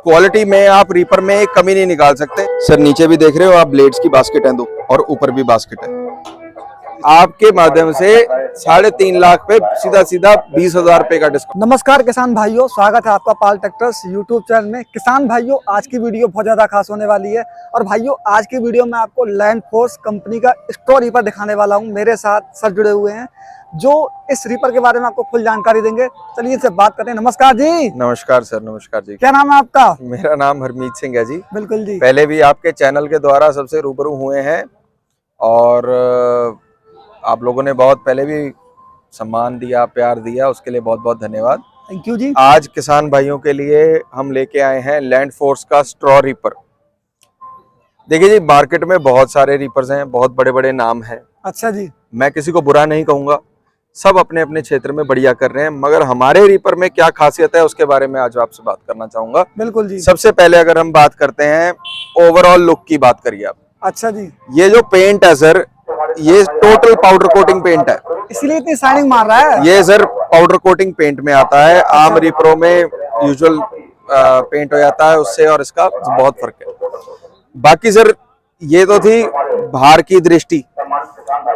Quality में आप reaper में एक कमी नहीं निकाल सकते। सर नीचे भी देख रहे हो आप, ब्लेड्स की बास्केट है दो और ऊपर भी बास्केट है। आपके माध्यम से 3.5 लाख पे सीधा सीधा 20,000 रुपए का डिस्काउंट। नमस्कार किसान भाइयों, स्वागत है आपका पाल ट्रैक्टर्स यूट्यूब चैनल में। किसान भाइयों, आज की वीडियो बहुत ज्यादा खास होने वाली है और भाइयों आज की वीडियो में आपको लैंड फोर्स कंपनी का स्ट्रॉ रीपर दिखाने वाला हूं। मेरे साथ सर जुड़े हुए हैं जो इस रीपर के बारे में आपको फुल जानकारी देंगे। चलिए इनसे बात करते हैं। नमस्कार जी। नमस्कार सर। नमस्कार जी। क्या नाम है आपका? मेरा नाम हरमीत सिंह है जी। बिल्कुल जी। पहले भी आपके चैनल के द्वारा सबसे रूबरू हुए हैं और आप लोगों ने बहुत पहले भी सम्मान दिया, प्यार दिया, उसके लिए बहुत बहुत धन्यवाद। थैंक यू जी। आज किसान भाइयों के लिए हम लेके आए हैं लैंड फोर्स का स्ट्रॉ रीपर। देखिए जी, मार्केट में बहुत सारे रीपर्स हैं, बहुत बड़े बड़े नाम हैं। अच्छा जी। मैं किसी को बुरा नहीं कहूंगा, सब अपने अपने क्षेत्र में बढ़िया कर रहे हैं, मगर हमारे रीपर में क्या खासियत है उसके बारे में आज आपसे बात करना चाहूंगा। बिल्कुल जी। सबसे पहले अगर हम बात करते हैं ओवरऑल लुक की, बात करिए आप। अच्छा जी। ये जो पेंट है सर, ये टोटल पाउडर कोटिंग पेंट है, इसलिए इतनी शाइनिंग मार रहा है। ये सर पाउडर कोटिंग पेंट में आता है। आम रीपरों में यूजुअल पेंट हो जाता है उससे, और इसका बहुत फर्क है। बाकी सर ये तो थी बाहर की दृष्टि।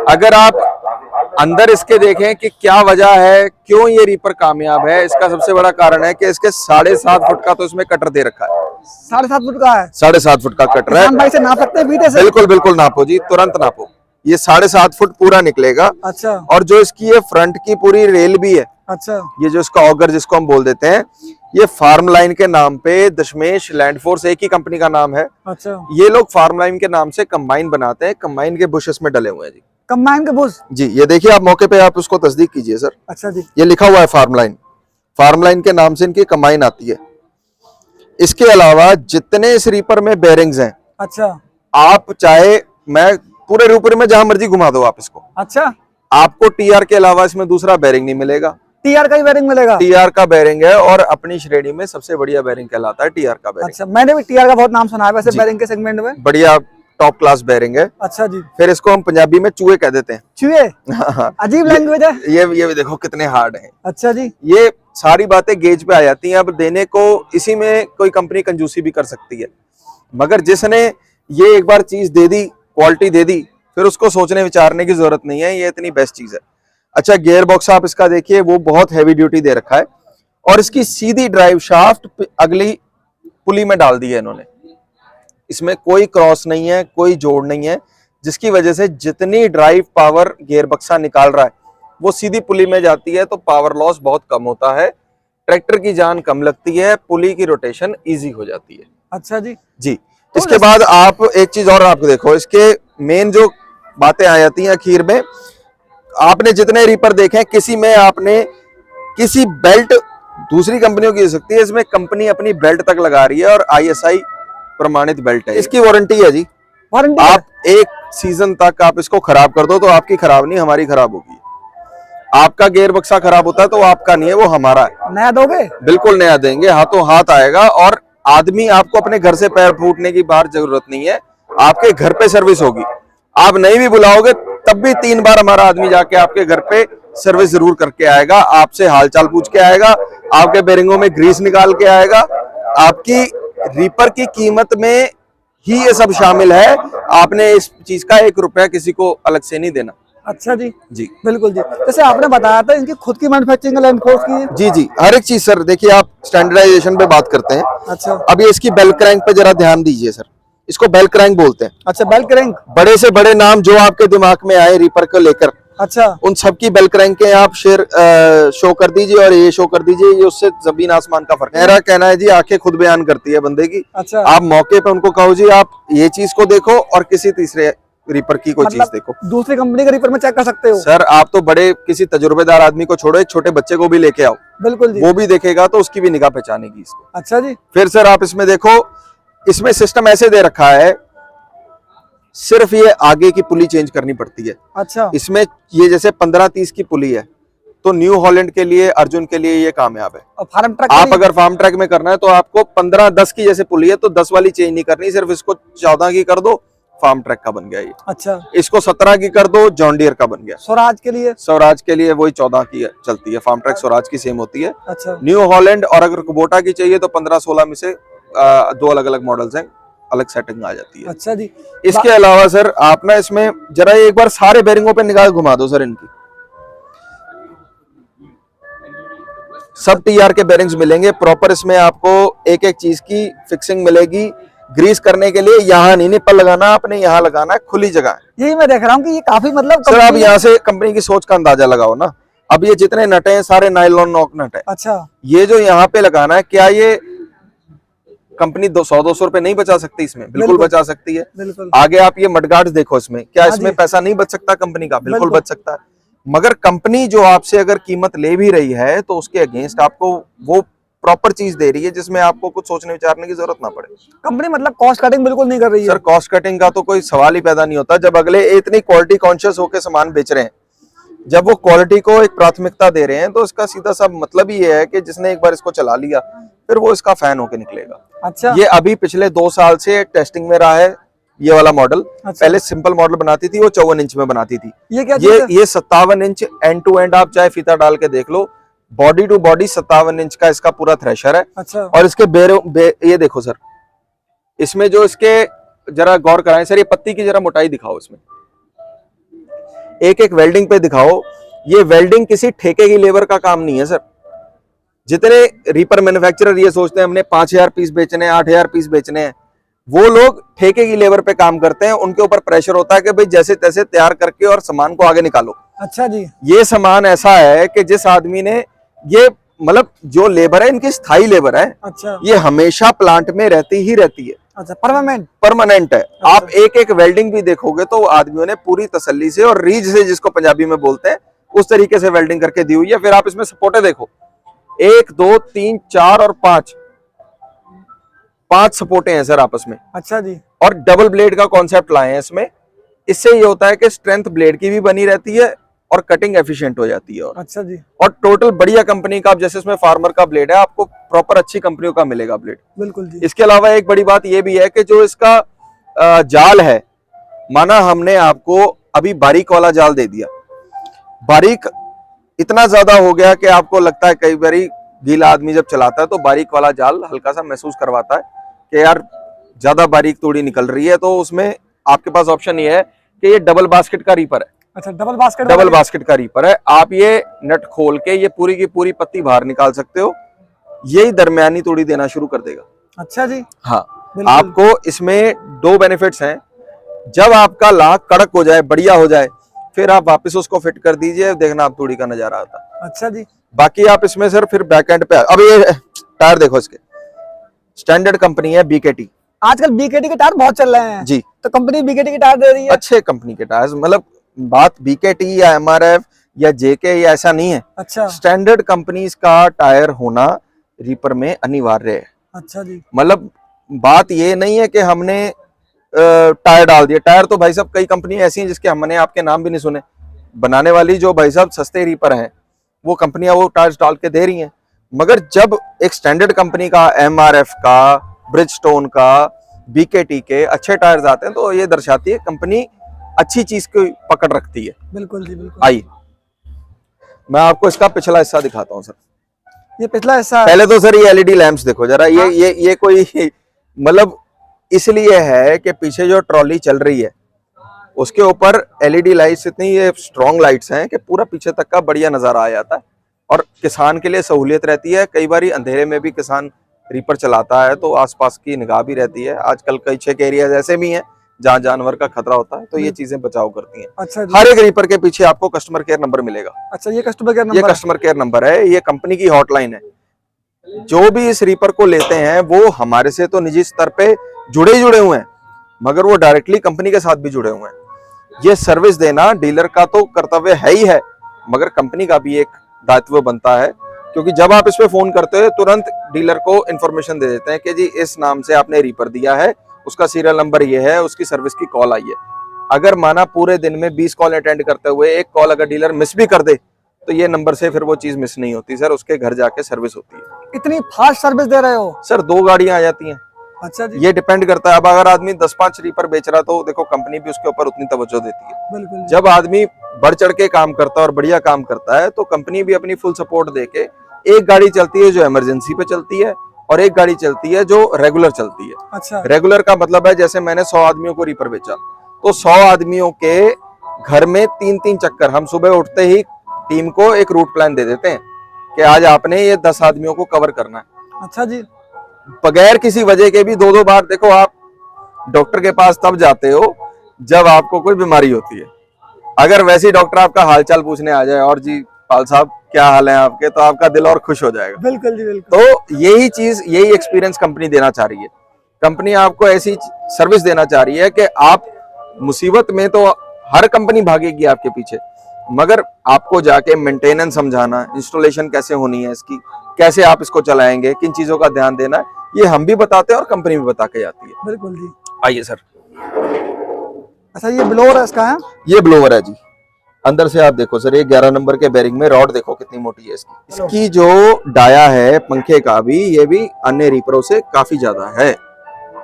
अगर आप अंदर इसके देखें कि क्या वजह है, क्यों ये रीपर कामयाब है, इसका सबसे बड़ा कारण है कि इसके 7.5 फुट का तो इसमें कटर दे रखा है। 7.5 फुट का है? 7.5 फुट का कटर है। भाई से नाप सकते हैं बीते से? बिल्कुल बिल्कुल नापो जी, तुरंत नापो। ये 7.5 फुट पूरा निकलेगा। अच्छा। और जो इसकी ये फ्रंट की पूरी रेल भी है, अच्छा, ये जो इसका ऑगर जिसको हम बोल देते हैं, ये फार्म लाइन के नाम पे दशमेश लैंड फोर्स एक ही कंपनी का नाम है। अच्छा। ये लोग फार्म लाइन के नाम से कंबाइन बनाते हैं। कंबाइन के बुश इसमें डले हुए हैं जी। कंबाइन के बुश जी, ये देखिए आप मौके पे आप उसको तस्दीक कीजिए सर। अच्छा जी। ये लिखा हुआ है फार्म लाइन। फार्म लाइन के नाम से इनकी कंबाइन आती है। इसके अलावा जितने इस रीपर में बेरिंग्स हैं, अच्छा, आप चाहे मैं पूरे रीपर में जहां मर्जी घुमा दो आप इसको, अच्छा, आपको टीआर के अलावा इसमें दूसरा बेरिंग नहीं मिलेगा। टीआर का ही बेरिंग मिलेगा? टीआर का बेरिंग है और अपनी श्रेणी में सबसे बढ़िया बेरिंग कहलाता है टीआर का बेरिंग। अच्छा, मैंने भी टीआर का बहुत नाम सुना है वैसे बेरिंग के सेगमेंट में। बढ़िया टॉप क्लास बेरिंग है। अच्छा जी। फिर इसको हम पंजाबी में चूहे कह देते हैं। चूहे? अजीब लैंग्वेज है। ये भी देखो कितने हार्ड हैं। अच्छा जी। ये सारी बातें गेज पे आ जाती हैं। अब देने को इसी में कोई कंपनी कंजूसी भी कर सकती है, मगर जिसने ये एक बार चीज दे दी, क्वालिटी दे दी, फिर उसको सोचने विचारने की जरूरत नहीं है। ये इतनी बेस्ट चीज है। अच्छा, गियर बॉक्स आप इसका देखिए, वो बहुत हैवी ड्यूटी दे रखा है और इसकी सीधी ड्राइव शाफ्ट अगली पुली में डाल दी है इन्होंने। इसमें कोई क्रॉस नहीं है, कोई जोड़ नहीं है, जिसकी वजह से जितनी ड्राइव पावर गियर बक्सा निकाल रहा है वो सीधी पुली में जाती है, तो पावर लॉस बहुत कम होता है, ट्रैक्टर की जान कम लगती है, पुली की रोटेशन इजी हो जाती है। अच्छा जी। जी। इसके बाद आप एक चीज और आपको देखो, इसके मेन जो बातें आ जाती हैं आखिर में, आपने जितने रीपर देखे हैं किसी में आपने किसी बेल्ट दूसरी कंपनियों की हो सकती है, इसमें कंपनी अपनी बेल्ट तक लगा रही है और आईएसआई प्रमाणित बेल्ट है। इसकी वारंटी है जी। वारंटी? आप 1 सीजन तक आप इसको खराब कर दो तो आपकी खराब नहीं, हमारी खराब होगी। आपका गियर बक्सा खराब होता है तो आपका नहीं है, वो हमारा है। नया दोगे? बिल्कुल नया देंगे, हाथों हाथ आएगा। और आदमी आपको अपने घर से पैर फूटने की बाहर जरूरत नहीं है, आपके घर पे सर्विस होगी। आप नहीं भी बुलाओगे तब भी 3 बार हमारा आदमी जाके आपके घर पे सर्विस जरूर करके आएगा, आपसे हालचाल पूछ के आएगा, आपके बेरिंगों में ग्रीस निकाल के आएगा। आपकी रीपर की कीमत में ही ये सब शामिल है। आपने इस चीज का 1 रुपया किसी को अलग से नहीं देना। अच्छा जी। जी बिल्कुल जी। जैसे आपने बताया था इनकी खुद की मैन्युफैक्चरिंग लैंड फोर्स की है? जी जी, हर एक चीज सर। देखिए आप स्टैंडर्डाइजेशन पे बात करते हैं। अच्छा। अब ये इसकी बेल क्रैंक पे जरा ध्यान दीजिए सर। इसको बेल क्रैंक बोलते हैं। अच्छा, बेल क्रैंक। बड़े से बड़े नाम जो आपके दिमाग में आए रीपर को लेकर, अच्छा, उन सबकी बेल क्रैंक के आप शेयर शो कर दीजिए और ये शो कर दीजिए, ये उससे जमीन आसमान का फर्क है। मेरा कहना है जी, आंखें खुद बयान करती है बंदे की। अच्छा। आप मौके पे उनको कहो जी आप ये चीज को देखो और किसी तीसरे रीपर की कोई चीज देखो। दूसरी कंपनी के रीपर में चेक कर सकते हो सर। आप तो बड़े किसी तजुर्बेदार आदमी को छोड़ो, एक छोटे बच्चे को भी लेके आओ। बिल्कुल जी। वो भी देखेगा तो उसकी भी निगाह पहचानेगी इसको। अच्छा जी। फिर सर आप इसमें देखो, इसमें सिस्टम ऐसे दे रखा है, सिर्फ ये आगे की पुली चेंज करनी पड़ती है। अच्छा। इसमें ये जैसे 15-30 की पुली है तो न्यू हॉलैंड के लिए, अर्जुन के लिए ये कामयाब है। और फार्म ट्रक आप अगर फार्म ट्रैक में करना है तो आपको 15-10 की जैसे पुली है तो 10 वाली चेंज नहीं करनी, सिर्फ इसको 14 की कर दो, फार्म ट्रैक का बन गया ये। अच्छा। इसको 17 की कर दो, जॉन डियर का बन गया। स्वराज के लिए? स्वराज के लिए वही 14 की चलती है, फार्म ट्रैक स्वराज की सेम होती है। अच्छा। न्यू हॉलैंड और अगर कुबोटा की चाहिए तो 15-16 में से दो अलग अलग मॉडल्स हैं, अलग सेटिंग आ जाती है। अच्छा जी। इसके अलावा सर आप ना इसमें जरा एक बार सारे बेरिंगों पे निगाह घुमा दो सर इनकी। सब टीआर के बेरिंग्स मिलेंगे प्रॉपर, इसमें आपको एक एक चीज की फिक्सिंग मिलेगी। ग्रीस करने के लिए यहाँ नहीं निप्पल लगाना, आपने यहाँ लगाना है, खुली जगह है। यही मैं देख रहा हूँ कि ये काफी मतलब सर आप यहाँ से कंपनी की सोच का अंदाजा लगाओ ना। अब ये जितने नट हैं सारे नायलॉन नॉक नट है। अच्छा, ये जो यहाँ पे लगाना है, क्या ये कंपनी 100-200 रुपए नहीं बचा सकती? इसमें बिल्कुल बचा सकती है। बिल्कुल। आगे आप ये मडगार्ड्स देखो, इसमें क्या हाँ इसमें जी। पैसा नहीं बच सकता कंपनी का? बिल्कुल बिल्कुल। बच सकता है। मगर कंपनी जो आपसे अगर कीमत ले भी रही है तो उसके अगेंस्ट आपको वो प्रॉपर चीज दे रही है जिसमें आपको कुछ सोचने विचारने की जरूरत ना पड़े। कंपनी मतलब कॉस्ट कटिंग बिल्कुल नहीं कर रही है। सर कॉस्ट कटिंग का तो कोई सवाल ही पैदा नहीं होता जब अगले इतनी क्वालिटी कॉन्शियस होकर सामान बेच रहे हैं। जब वो क्वालिटी को एक प्राथमिकता दे रहे हैं तो इसका सीधा सा मतलब ही ये है कि जिसने एक बार इसको चला लिया फिर वो इसका फैन होके निकलेगा। अच्छा। ये अभी पिछले 2 साल से टेस्टिंग में रहा है ये वाला मॉडल। अच्छा। पहले सिंपल मॉडल बनाती थी, वो 54 इंच में बनाती थी। ये क्या ये 57 इंच एंड टू एंड, आप चाहे फीता डाल के देख लो, बॉडी टू बॉडी 57 इंच का इसका पूरा थ्रेशर है। अच्छा। और इसके ये देखो सर, इसमें जो इसके जरा गौर कराएं सर, ये पत्ती की जरा मोटाई दिखाओ, इसमें एक एक वेल्डिंग पे दिखाओ। ये वेल्डिंग किसी ठेके की लेबर का काम नहीं है सर। जितने रीपर मैन्युफैक्चरर ये सोचते हैं हमने 5000 पीस बेचने हैं, 8000 पीस बेचने हैं, वो लोग ठेके की लेबर पे काम करते हैं। उनके ऊपर प्रेशर होता है कि भाई जैसे तैसे तैयार करके और सामान को आगे निकालो। अच्छा जी। ये सामान ऐसा है कि जिस आदमी ने ये मतलब जो लेबर है इनकी स्थायी लेबर है। अच्छा। ये हमेशा प्लांट में रहती ही रहती है। अच्छा, परमानेंट है। आप एक एक वेल्डिंग भी देखोगे तो आदमियों ने पूरी तसल्ली से और रीझ से, जिसको पंजाबी में बोलते हैं, उस तरीके से वेल्डिंग करके दी हुई है। फिर आप इसमें सपोर्टें देखो, 1 2 3 4 और 5 सपोर्टें हैं सर आपस में। अच्छा जी। और डबल ब्लेड का कॉन्सेप्ट लाए हैं इसमें। इससे ये होता है कि स्ट्रेंथ ब्लेड की भी बनी रहती है और कटिंग एफिशिएंट हो जाती है। अच्छा जी। और टोटल बढ़िया कंपनी का, जैसे इसमें फार्मर का ब्लेड है, आपको प्रॉपर अच्छी कंपनियों का मिलेगा ब्लेड। बिल्कुल जी। इसके अलावा एक बड़ी बात ये भी है कि जो इसका जाल है, माना हमने आपको अभी बारीक वाला जाल दे दिया, बारीक इतना ज्यादा हो गया कि आपको लगता है, कई बारी गीला आदमी जब चलाता है तो बारीक वाला जाल हल्का सा महसूस करवाता है कि यार ज्यादा बारीक तूड़ी निकल रही है। तो उसमें आपके पास ऑप्शन ये है कि ये डबल बास्केट का रीपर है। अच्छा, डबल बास्केट का रीपर है। आप ये नट खोल के ये पूरी की पूरी पत्ती बाहर निकाल सकते हो, यही दरमियानी तूड़ी देना शुरू कर देगा। अच्छा जी। हाँ, आपको इसमें 2 बेनिफिट्स हैं। जब आपका लाख कड़क हो जाए, बढ़िया हो जाए, फिर आप वापस उसको फिट कर दीजिए, देखना आप तूड़ी का नजारा आता है। अच्छा जी। बाकी आप इसमें सर फिर बैक एंड पे, अब ये टायर देखो, इसके स्टैंडर्ड कंपनी है बीकेटी। आजकल बीकेटी के टायर बहुत चल रहे हैं जी, तो कंपनी बीकेटी के टायर दे रही है। अच्छे कंपनी के टायर, मतलब बात बीकेटी या एमआरएफ या जेके या ऐसा नहीं है। अच्छा। स्टैंडर्ड कंपनीज का टायर होना रीपर में अनिवार्य है। अच्छा जी। मतलब बात ये नहीं है कि हमने टायर डाल दिया। टायर तो भाई साहब कई कंपनी ऐसी हैं जिसके हमने आपके नाम भी नहीं सुने। बनाने वाली जो भाई साहब सस्ते रीपर हैं वो कंपनियां वो टायर्स डाल के दे रही हैं। मगर जब एक स्टैंडर्ड कंपनी का, एमआरएफ का, ब्रिजस्टोन का, बीकेटी के अच्छे टायर्स आते हैं तो ये दर्शाती है कंपनी अच्छी चीज को पकड़ रखती है। बिल्कुल जी, बिल्कुल। आइए मैं आपको इसका पिछला हिस्सा दिखाता हूँ सर। ये पिछला हिस्सा पहले तो सर ये एलईडी लैंप्स देखो जरा। ये कोई मतलब इसलिए है कि पीछे जो ट्रॉली चल रही है उसके ऊपर एलईडी लाइट्स, इतनी ये स्ट्रॉन्ग लाइट्स हैं कि पूरा पीछे तक का बढ़िया नजारा आ जाता है और किसान के लिए सहूलियत रहती है। कई बार अंधेरे में भी किसान रीपर चलाता है तो आसपास की निगाह भी रहती है। आजकल कई छेक एरियाज ऐसे भी हैं जहाँ जानवर का खतरा होता है, तो ये चीजें बचाव करती हैं। अच्छा जी। हर एक रीपर के पीछे आपको कस्टमर केयर नंबर मिलेगा। अच्छा, ये कस्टमर केयर नंबर, ये कस्टमर केयर नंबर है, ये कंपनी की हॉटलाइन है। जो भी इस रीपर को लेते हैं वो हमारे से तो निजी स्तर पे जुड़े हुए हैं, मगर वो डायरेक्टली कंपनी के साथ भी जुड़े हुए हैं। ये सर्विस देना डीलर का तो कर्तव्य है ही है, मगर कंपनी का भी एक दायित्व बनता है, क्योंकि जब आप इस पे फोन करते हो तुरंत डीलर को इंफॉर्मेशन दे देते हैं कि जी इस नाम से आपने रीपर दिया है, उसका सीरियल नंबर ये है, उसकी सर्विस की कॉल आई है। अगर माना पूरे दिन में 20 कॉल अटेंड करते हुए एक कॉल अगर डीलर मिस भी कर दे तो ये नंबर से फिर वो चीज मिस नहीं होती सर, उसके घर जाके सर्विस होती है। इतनी फास्ट सर्विस दे रहे हो सर 2 गाड़ियां आ जाती हैं। अच्छा जी। ये डिपेंड करता है। अब अगर आदमी 10-5 रीपर बेच रहा तो देखो कंपनी भी उसके ऊपर उतनी तवज्जो देती है। बिल्कुल। जब आदमी बढ़ चढ़ के काम करता है और बढ़िया काम करता है तो कंपनी भी अपनी फुल सपोर्ट देके, एक गाड़ी चलती है जो इमरजेंसी पे चलती है और एक गाड़ी चलती है जो रेगुलर चलती है। अच्छा रेगुलर का मतलब है जैसे मैंने 100 आदमियों को रीपर बेचा, तो 100 आदमियों के घर में 3-3 चक्कर, हम सुबह उठते ही टीम को एक रूट प्लान दे देते हैं कि आज आपने ये 10 आदमियों को कवर करना है। अच्छा जी। बगैर किसी वजह के भी 2-2 बार, देखो आप डॉक्टर के पास तब जाते हो जब आपको कोई बीमारी होती है। अगर वैसे ही डॉक्टर आपका हालचाल पूछने आ जाए और जी पाल साहब क्या हाल है आपके, तो आपका दिल और खुश हो जाएगा। बिल्कुल जी बिल्कुल। तो यही चीज, यही एक्सपीरियंस कंपनी देना चाह रही है। कंपनी आपको ऐसी सर्विस देना चाह रही है कि आप मुसीबत में तो हर कंपनी भागेगी आपके पीछे, मगर आपको जाके मेंटेनेंस समझाना, इंस्टॉलेशन कैसे होनी है इसकी, कैसे आप इसको चलाएंगे, किन चीजों का ध्यान देना है, ये हम भी बताते हैं और कंपनी भी बता के जाती है। बिल्कुल जी। आइए सर। अच्छा ये ब्लोअर है इसका है? ये ब्लोवर है जी। अंदर से आप देखो सर, ये 11 नंबर के बेरिंग में रॉड देखो कितनी मोटी है इसकी। इसकी जो डाया है पंखे का भी, ये भी अन्य रीपरों से काफी ज्यादा है।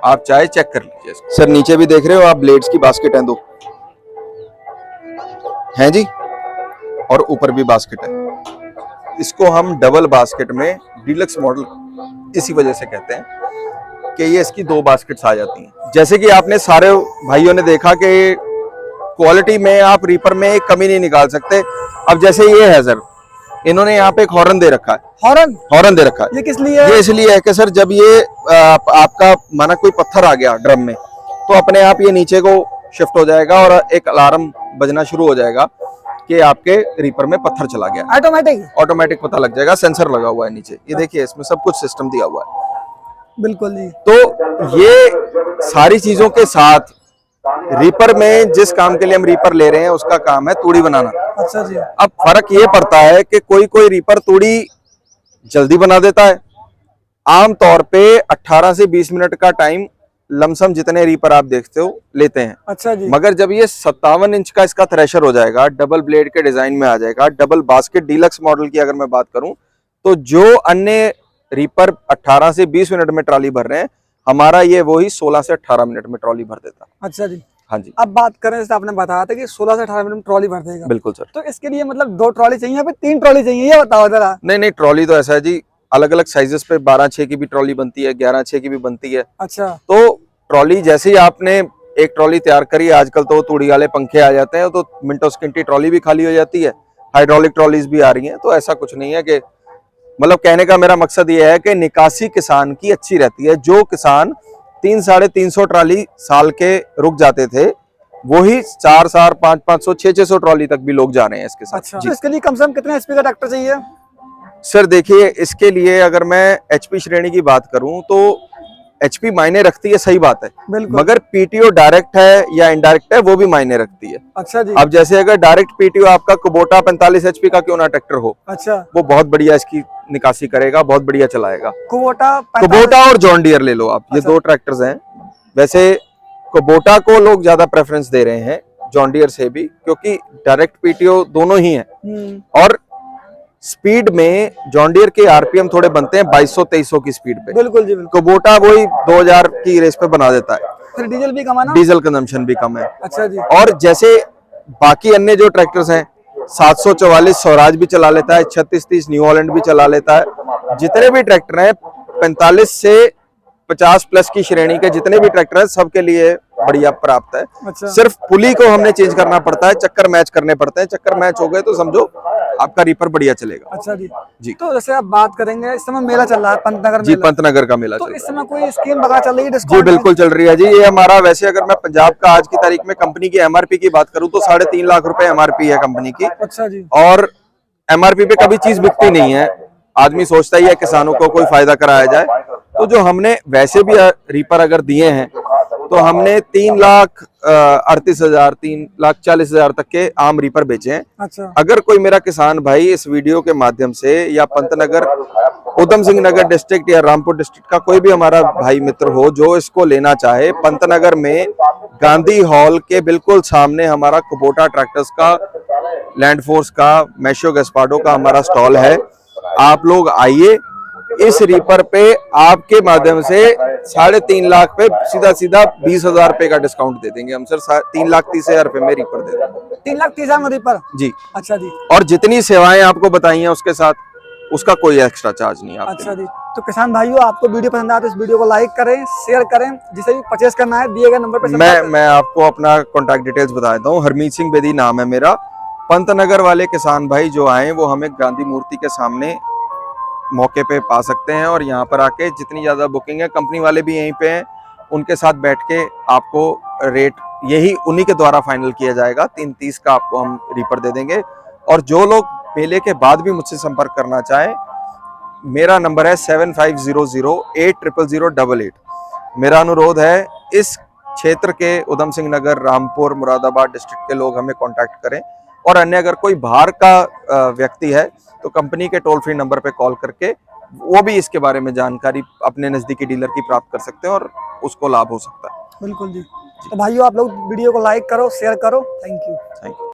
आप चाहे चेक कर लीजिए इसको। सर नीचे भी देख रहे हो आप, ब्लेड्स की बास्केट है 2 हैं जी, और ऊपर भी बास्केट है। इसको हम डबल बास्केट में डीलक्स मॉडल इसी वजह से कहते हैं कि ये इसकी 2 बास्केट्स आ जाती हैं। जैसे कि आपने सारे भाइयों ने देखा कि क्वालिटी में आप रीपर में एक कमी नहीं निकाल सकते। अब जैसे ये है सर, इन्होंने यहाँ पे एक हॉर्न दे रखा है। हॉर्न दे रखा है। ये किस लिए है? ये इसलिए है कि सर जब ये आपका माना कोई पत्थर आ गया ड्रम में, तो अपने आप ये नीचे को शिफ्ट हो जाएगा और एक अलार्म बजना शुरू हो जाएगा कि आपके रीपर में पत्थर चला गया। ऑटोमेटिक पता लग जाएगा। सेंसर लगा हुआ है नीचे, ये देखिए इसमें सब कुछ सिस्टम दिया हुआ है। बिल्कुल जी। तो ये सारी चीजों के साथ रीपर में जिस काम के लिए हम रीपर ले रहे हैं उसका काम है तूड़ी बनाना। अच्छा जी। अब फर्क ये पड़ता है कि कोई रीपर तूड़ी जल्दी बना देता है। आम तौर पे 18 से 20 मिनट का टाइम लमसम जितने रीपर आप देखते हो लेते हैं। अच्छा जी। मगर जब ये 57 इंच का इसका थ्रेशर हो जाएगा, डबल ब्लेड के डिजाइन में आ जाएगा, डबल बास्केट डीलक्स मॉडल की अगर मैं बात करूं, तो जो अन्य रीपर 18 से 20 मिनट में ट्रॉली भर रहे हैं, हमारा ये वही 16 से 18 मिनट में ट्रॉली भर देता है। अच्छा जी। हाँ जी। अब बात करें, जैसे आपने बताया था कि 16 से 18 मिनट में ट्रॉली भर देगा। बिल्कुल सर। तो इसके लिए मतलब 2 ट्रॉली चाहिए या फिर 3 ट्रॉली चाहिए, ये बताओ जरा। नहीं, ट्रॉली तो ऐसा है जी, अलग अलग साइजेस पे 12/6 की भी ट्रॉली बनती है, 11/6 की भी बनती है। अच्छा। तो ट्रॉली जैसे ही आपने एक ट्रॉली तैयार करी, आजकल तो तूड़ी वाले पंखे आ जाते हैं, तो मिनटों सेकंड ट्रॉली भी खाली हो जाती है। हाइड्रोलिक ट्रॉलीज भी आ रही हैं। तो ऐसा कुछ नहीं है कि, मतलब कहने का मेरा मकसद ये है कि निकासी किसान की अच्छी रहती है। जो किसान 300-350 ट्रॉली साल के रुक जाते थे, वही 400, 500, 600 ट्रॉली तक भी लोग जा रहे हैं इसके साथ। अच्छा। तो इसके लिए कम से कम कितने एचपी का ट्रैक्टर चाहिए? सर देखिए, इसके लिए अगर मैं एचपी श्रेणी की बात करूं तो एचपी मायने रखती है, सही बात है, मगर पीटीओ डायरेक्ट है या इनडायरेक्ट है वो भी मायने रखती है। अच्छा जी। अब जैसे अगर डायरेक्ट पीटीओ आपका कुबोटा 45 एचपी का क्यों ना ट्रैक्टर हो, अच्छा, वो बहुत बढ़िया इसकी निकासी करेगा, बहुत बढ़िया चलाएगा। कुबोटा और जॉन डियर ले लो आप, ये 2 ट्रैक्टर्स हैं। वैसे कुबोटा को लोग ज्यादा प्रेफरेंस दे रहे हैं जॉन डियर से भी, क्योंकि डायरेक्ट पीटीओ दोनों ही हैं और स्पीड में जॉन डियर के आरपीएम थोड़े बनते हैं 2200-2300 की स्पीड पे। बिल्कुल जी बिल्कुल। कुबोटा वही 2000 की रेस पे बना देता है। फिर डीजल भी कम है ना? डीजल कंजम्पशन भी कम है। अच्छा जी। और जैसे बाकी अन्य जो ट्रैक्टर्स हैं, 744 स्वराज भी चला लेता है, 3630 न्यू हॉलैंड भी चला लेता है। जितने भी ट्रैक्टर हैं 45 से 50 प्लस की श्रेणी के जितने भी ट्रैक्टर हैं, सबके लिए बढ़िया प्राप्त है। अच्छा। सिर्फ पुली को हमने चेंज करना पड़ता है, चक्कर मैच करने पड़ते हैं। चक्कर मैच हो गए तो समझो आपका रीपर बढ़िया चलेगा। अच्छा जी। जी। तो जैसे आप बात करेंगे, इस समय मेला चल रहा है पंतनगर जी, पंतनगर का मेला तो इस समय कोई स्कीम वगैरह चल रही है? जी बिल्कुल चल रही है जी। ये हमारा, वैसे अगर मैं पंजाब का आज की तारीख में कंपनी की एमआरपी की बात करूं तो 3.5 लाख रुपए एमआरपी है कंपनी की। अच्छा जी। और एमआरपी पे कभी चीज बिकती नहीं है। आदमी सोचता ही है किसानों को कोई फायदा कराया जाए। तो जो हमने वैसे भी रीपर अगर दिए हैं, तो हमने 3,38,000, 3,40,000 तक के आम रीपर बेचे हैं। अच्छा। अगर कोई मेरा किसान भाई इस वीडियो के माध्यम से या पंतनगर, उधम सिंह नगर डिस्ट्रिक्ट या रामपुर डिस्ट्रिक्ट का कोई भी हमारा भाई मित्र हो जो इसको लेना चाहे, पंतनगर में गांधी हॉल के बिल्कुल सामने हमारा कुबोटा ट्रैक्टर्स का, लैंड फोर्स का, मैशो गैस्पाडो का हमारा स्टॉल है। आप लोग आइए, इस रीपर पे आपके माध्यम से 3.5 लाख पे सीधा 20,000 रुपए का डिस्काउंट दे देंगे हम सर। 3,30,000 रुपए में रीपर दे देंगे। 3,30,000 में रीपर? जी। अच्छा जी। और जितनी सेवाएं आपको बताई हैं उसके साथ उसका कोई एक्स्ट्रा चार्ज नहीं है। अच्छा जी। तो किसान भाइयों, आपको वीडियो पसंद आए तो इस वीडियो को लाइक करें, शेयर करें। जिसे भी परचेस करना है दिए गए नंबर पर मैं आपको अपना कॉन्टैक्ट डिटेल्स बता देता हूँ। हरमीत सिंह बेदी नाम है मेरा। पंतनगर वाले किसान भाई जो आए वो हमें गांधी मूर्ति के सामने मौके पे पा सकते हैं, और यहाँ पर आके जितनी ज़्यादा बुकिंग है, कंपनी वाले भी यहीं पे हैं, उनके साथ बैठ के आपको रेट यही उन्हीं के द्वारा फाइनल किया जाएगा। 330 का आपको हम रीपर दे देंगे। और जो लोग मेले के बाद भी मुझसे संपर्क करना चाहें, मेरा नंबर है 7500800088। मेरा अनुरोध है, इस क्षेत्र के उधम सिंह नगर, रामपुर, मुरादाबाद डिस्ट्रिक्ट के लोग हमें कांटेक्ट करें। और अन्य अगर कोई बाहर का व्यक्ति है तो कंपनी के टोल फ्री नंबर पे कॉल करके वो भी इसके बारे में जानकारी अपने नजदीकी डीलर की प्राप्त कर सकते हैं और उसको लाभ हो सकता है। बिल्कुल जी। तो भाइयों, आप लोग वीडियो को लाइक करो, शेयर करो। Thank you.